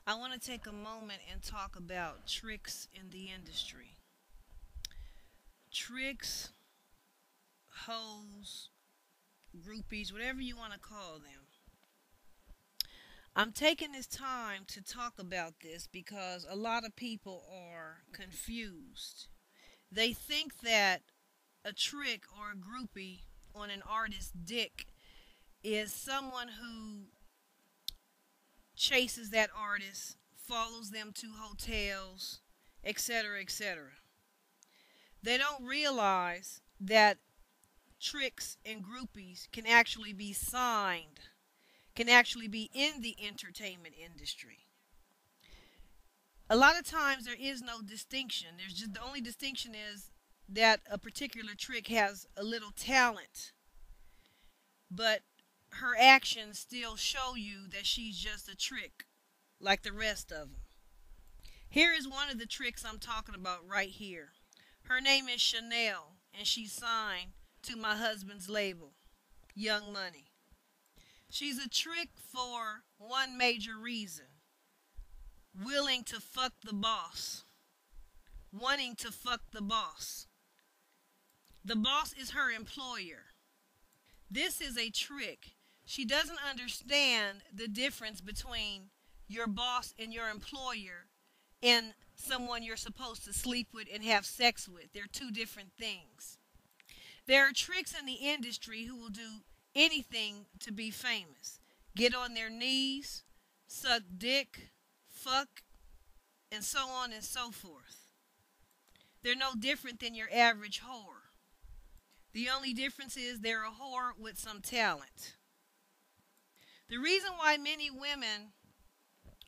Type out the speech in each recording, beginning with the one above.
I want to take a moment and talk about tricks in the industry. Tricks, hoes, groupies, whatever you want to call them. I'm taking this time to talk about this because a lot of people are confused. They think that a trick or a groupie on an artist's dick is someone who chases that artist, follows them to hotels, etc., etc. They don't realize that tricks and groupies can actually be signed, can actually be in the entertainment industry. A lot of times there is no distinction. There's just the only distinction is that a particular trick has a little talent, but her actions still show you that she's just a trick like the rest of them. Here is one of the tricks I'm talking about right here. Her name is Chanel, and she's signed to my husband's label, Young Money. She's a trick for one major reason: willing to fuck the boss, wanting to fuck the boss. The boss is her employer. This is a trick. She doesn't understand the difference between your boss and your employer and someone you're supposed to sleep with and have sex with. They're two different things. There are tricks in the industry who will do anything to be famous. Get on their knees, suck dick, fuck, and so on and so forth. They're no different than your average whore. The only difference is they're a whore with some talent. The reason why many women,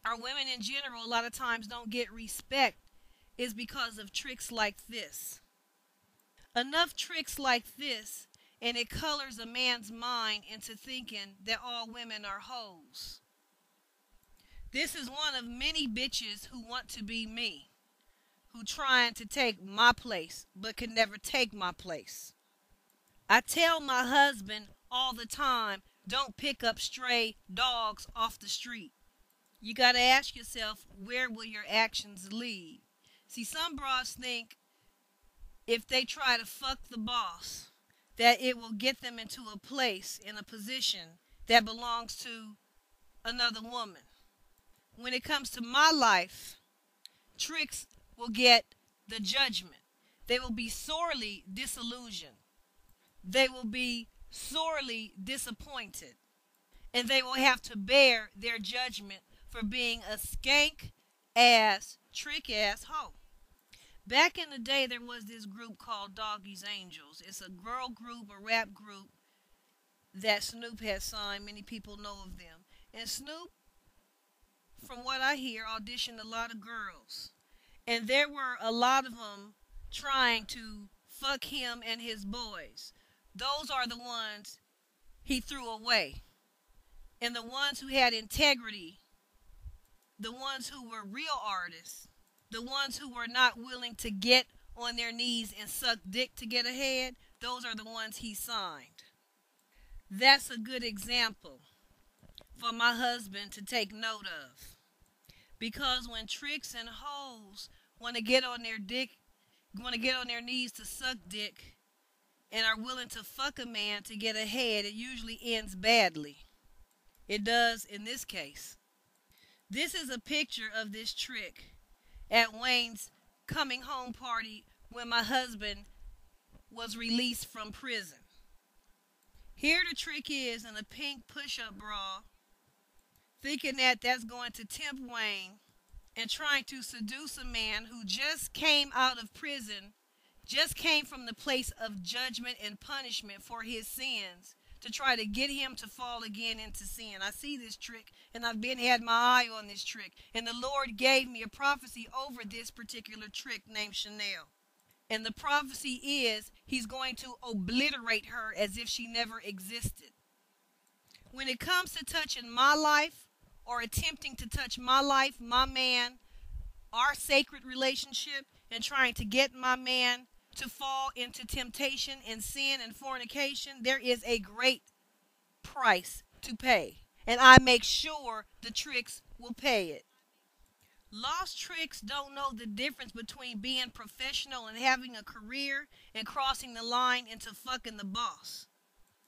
or women in general, a lot of times don't get respect is because of tricks like this. Enough tricks like this, and it colors a man's mind into thinking that all women are hoes. This is one of many bitches who want to be me, who trying to take my place, but can never take my place. I tell my husband all the time, don't pick up stray dogs off the street. You got to ask yourself, where will your actions lead? See, some bras think if they try to fuck the boss, that it will get them into a place, in a position that belongs to another woman. When it comes to my life, tricks will get the judgment. They will be sorely disillusioned. They will be sorely disappointed. And they will have to bear their judgment for being a skank ass, trick ass hoe. Back in the day, there was this group called Doggy's Angels. It's a girl group, a rap group that Snoop has signed. Many people know of them. And Snoop, from what I hear, auditioned a lot of girls. And there were a lot of them trying to fuck him and his boys. Those are the ones he threw away. And the ones who had integrity, the ones who were real artists, the ones who were not willing to get on their knees and suck dick to get ahead, those are the ones he signed. That's a good example for my husband to take note of. Because when tricks and hoes want to get on their knees to suck dick and are willing to fuck a man to get ahead, it usually ends badly. It does in this case. This is a picture of this trick at Wayne's coming home party when my husband was released from prison. Here the trick is in a pink push-up bra, thinking that that's going to tempt Wayne, and trying to seduce a man who just came out of prison, just came from the place of judgment and punishment for his sins, to try to get him to fall again into sin. I see this trick, and I've had my eye on this trick. And the Lord gave me a prophecy over this particular trick named Chanel. And the prophecy is he's going to obliterate her as if she never existed. When it comes to touching my life, or attempting to touch my life, my man, our sacred relationship, and trying to get my man to fall into temptation and sin and fornication, there is a great price to pay. And I make sure the tricks will pay it. Lost tricks don't know the difference between being professional and having a career and crossing the line into fucking the boss.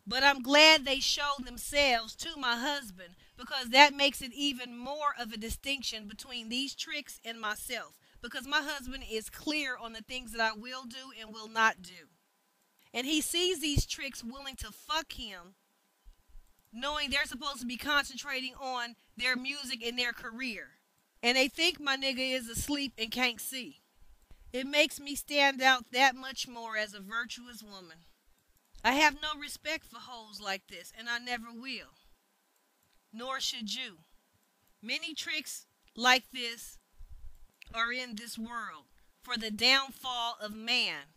But I'm glad they show themselves to my husband because that makes it even more of a distinction between these tricks and myself. Because my husband is clear on the things that I will do and will not do. And he sees these tricks willing to fuck him, knowing they're supposed to be concentrating on their music and their career. And they think my nigga is asleep and can't see. It makes me stand out that much more as a virtuous woman. I have no respect for hoes like this, and I never will. Nor should you. Many tricks like this are in this world for the downfall of man,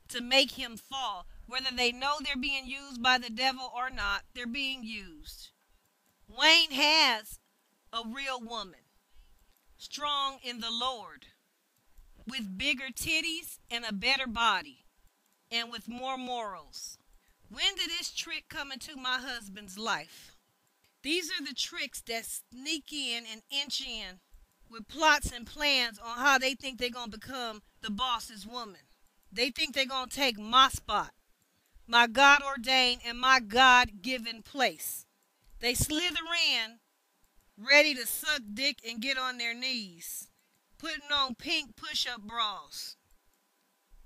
to make him fall. Whether they know they're being used by the devil or not, they're being used. Wayne has a real woman, strong in the Lord, with bigger titties and a better body, and with more morals. When did this trick come into my husband's life? These are the tricks that sneak in and inch in with plots and plans on how they think they're going to become the boss's woman. They think they're going to take my spot, my God-ordained and my God-given place. They slither in, ready to suck dick and get on their knees, putting on pink push-up bras.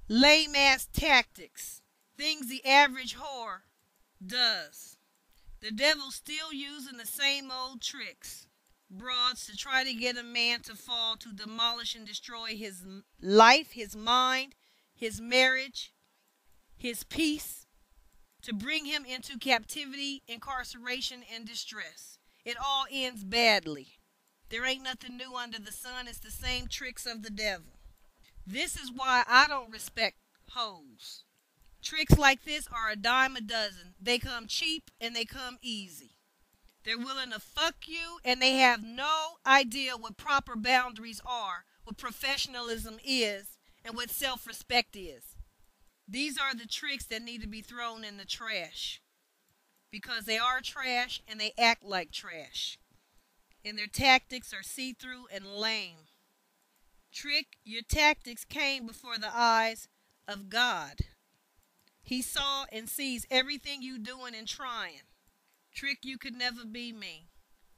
Lame-ass tactics, things the average whore does. The devil's still using the same old tricks, broads, to try to get a man to fall, to demolish and destroy his life, his mind, his marriage, his peace, to bring him into captivity, incarceration, and distress. It all ends badly. There ain't nothing new under the sun. It's the same tricks of the devil. This is why I don't respect hoes. Tricks like this are a dime a dozen. They come cheap and they come easy. They're willing to fuck you and they have no idea what proper boundaries are, what professionalism is, and what self-respect is. These are the tricks that need to be thrown in the trash. Because they are trash and they act like trash. And their tactics are see-through and lame. Trick, your tactics came before the eyes of God. He saw and sees everything you doing and trying. Trick, you could never be me.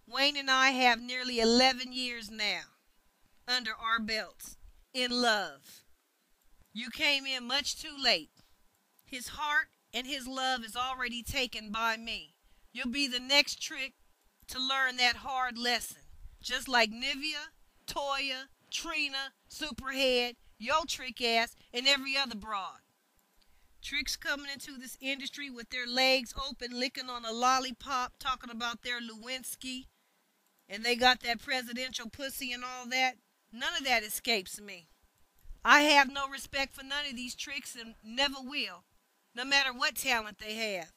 Wayne and I have nearly 11 years now under our belts in love. You came in much too late. His heart and his love is already taken by me. You'll be the next trick to learn that hard lesson. Just like Nivea, Toya, Trina, Superhead, yo trick ass, and every other broad. Tricks coming into this industry with their legs open, licking on a lollipop, talking about their Lewinsky, and they got that presidential pussy and all that. None of that escapes me. I have no respect for none of these tricks and never will, no matter what talent they have,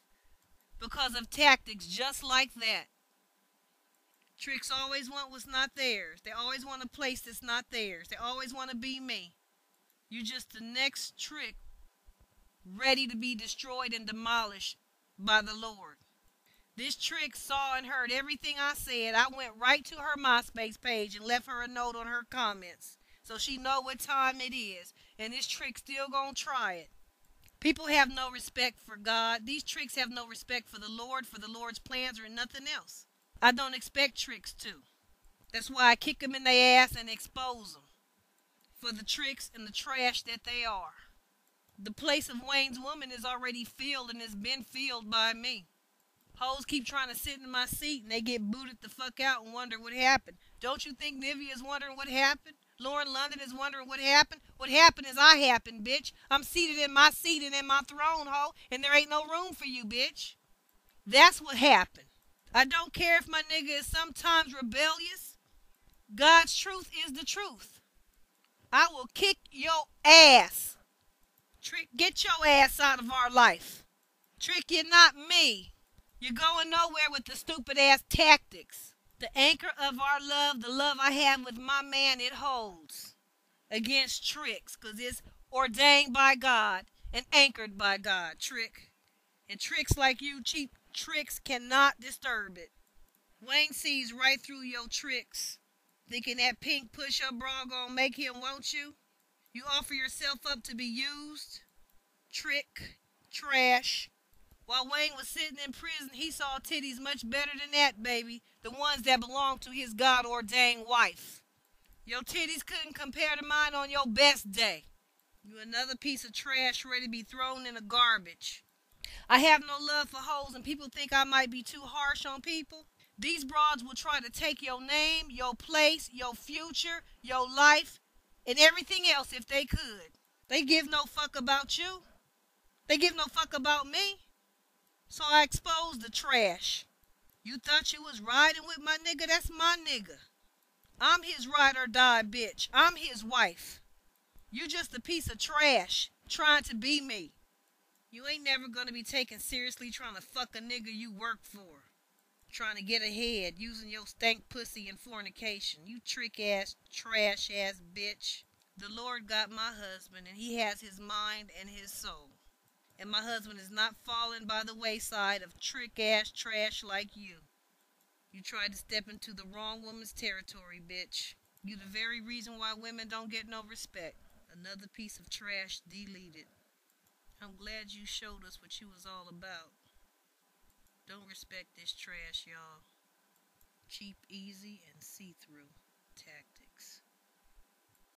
because of tactics just like that. Tricks always want what's not theirs. They always want a place that's not theirs. They always want to be me. You're just the next trick ready to be destroyed and demolished by the Lord. This trick saw and heard everything I said. I went right to her MySpace page and left her a note on her comments so she know what time it is. And this trick still gonna try it. People have no respect for God. These tricks have no respect for the Lord, for the Lord's plans, or nothing else. I don't expect tricks to. That's why I kick them in their ass and expose them for the tricks and the trash that they are. The place of Wayne's woman is already filled and has been filled by me. Hoes keep trying to sit in my seat and they get booted the fuck out and wonder what happened. Don't you think Nivea is wondering what happened? Lauren London is wondering what happened? What happened is I happened, bitch. I'm seated in my seat and in my throne, ho, and there ain't no room for you, bitch. That's what happened. I don't care if my nigga is sometimes rebellious. God's truth is the truth. I will kick your ass. Trick, get your ass out of our life. Trick, you're not me. You're going nowhere with the stupid ass tactics. The anchor of our love, the love I have with my man, it holds against tricks, because it's ordained by God and anchored by God, Trick. And tricks like you, cheap tricks, cannot disturb it. Wayne sees right through your tricks. Thinking that pink push-up bra gonna make him want you? You offer yourself up to be used? Trick. Trash. While Wayne was sitting in prison, he saw titties much better than that, baby. The ones that belonged to his God-ordained wife. Your titties couldn't compare to mine on your best day. You another piece of trash ready to be thrown in the garbage. I have no love for hoes, and people think I might be too harsh on people. These broads will try to take your name, your place, your future, your life, and everything else if they could. They give no fuck about you. They give no fuck about me. So I exposed the trash. You thought you was riding with my nigga? That's my nigga. I'm his ride or die bitch. I'm his wife. You just a piece of trash trying to be me. You ain't never gonna be taken seriously trying to fuck a nigga you work for. Trying to get ahead using your stank pussy and fornication. You trick ass, trash ass bitch. The Lord got my husband and he has his mind and his soul. And my husband is not falling by the wayside of trick ass trash like you. You tried to step into the wrong woman's territory, bitch. You the very reason why women don't get no respect. Another piece of trash deleted. I'm glad you showed us what you was all about. Don't respect this trash, y'all. Cheap, easy, and see-through tactic.